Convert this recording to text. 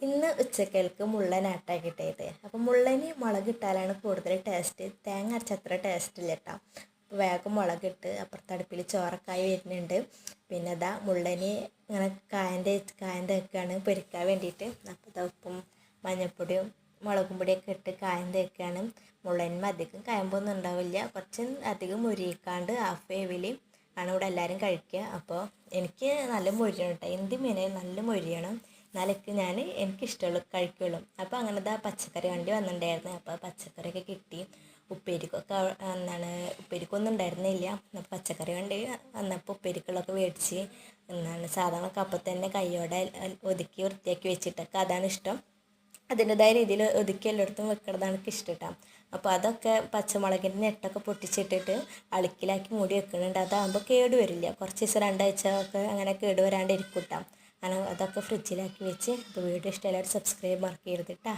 ഇന്ന് ഉച്ചക്കൽക്ക് മുള്ളനാട്ടാക്കിയിട്ടത്. അപ്പം മുള്ളന് മുളകിട്ടാലാണ് കൂടുതൽ ടേസ്റ്റ്. തേങ്ങ അരച്ചത്ര ടേസ്റ്റ് ഇല്ല കേട്ടോ. അപ്പോൾ വേഗം മുളകിട്ട് അപ്പുറത്ത് അടുപ്പിൽ ചോറക്കായി വരുന്നുണ്ട്. പിന്നെ ഇതാ മുള്ളന് ഇങ്ങനെ കായം തേക്കുകയാണ് പൊരിക്കാൻ വേണ്ടിയിട്ട്. അപ്പോൾ ഇതാ ഉപ്പും മഞ്ഞൾപ്പൊടിയും മുളകും പൊടിയൊക്കെ ഇട്ട് കായം തേക്കുകയാണ്. മുള്ളന്മ അധികം കായമ്പൊന്നും ഉണ്ടാവില്ല, കുറച്ച് അധികം മുരിക്കാണ്ട് ഹാഫ് വേവിൽ ആണ് ഇവിടെ എല്ലാവരും കഴിക്കുക. അപ്പോൾ എനിക്ക് നല്ല മൊരിയണം കേട്ടോ, എന്ത് മീനായാലും നല്ല മൊരിയണം, എന്നാലൊക്കെ എനിക്കിഷ്ടമുള്ളൂ കഴിക്കുള്ളൂ. അപ്പോൾ അങ്ങനത്തെ പച്ചക്കറി വണ്ടി വന്നിട്ടുണ്ടായിരുന്നു. അപ്പോൾ പച്ചക്കറിയൊക്കെ കിട്ടി. ഉപ്പേരിക്കൊക്കെ ഉപ്പേരിക്കൊന്നും ഉണ്ടായിരുന്നില്ല. അപ്പോൾ പച്ചക്കറി വണ്ടി വന്നപ്പോൾ ഉപ്പേരിക്കുള്ളതൊക്കെ മേടിച്ച് സാധാരണ അപ്പം തന്നെ കൈയോടെ ഒതുക്കി വൃത്തിയാക്കി വെച്ചിട്ടൊക്കെ അതാണ് ഇഷ്ടം. അതിൻ്റെതായ രീതിയിൽ ഒതുക്കി എല്ലായിടത്തും വെക്കുന്നതാണ് എനിക്ക് ഇഷ്ടം കേട്ടോ. അപ്പോൾ അതൊക്കെ പച്ചമുളകിൻ്റെ നെട്ടൊക്കെ പൊട്ടിച്ചിട്ടിട്ട് അളുക്കിലാക്കി മൂടി വെക്കുന്നുണ്ട്. അതാകുമ്പോൾ കേട് വരില്ല, കുറച്ച് ദിവസം 2 ആഴ്ച ഒക്കെ അങ്ങനെ കേട് വരാണ്ട് ഇരിക്കും കേട്ടോ. അങ്ങനെ അതൊക്കെ ഫ്രിഡ്ജിലാക്കി വെച്ച്. അപ്പോൾ വീഡിയോ ഇഷ്ടമായാലും സബ്സ്ക്രൈബ് മാർക്ക് ചെയ്യരുത് കേട്ടോ.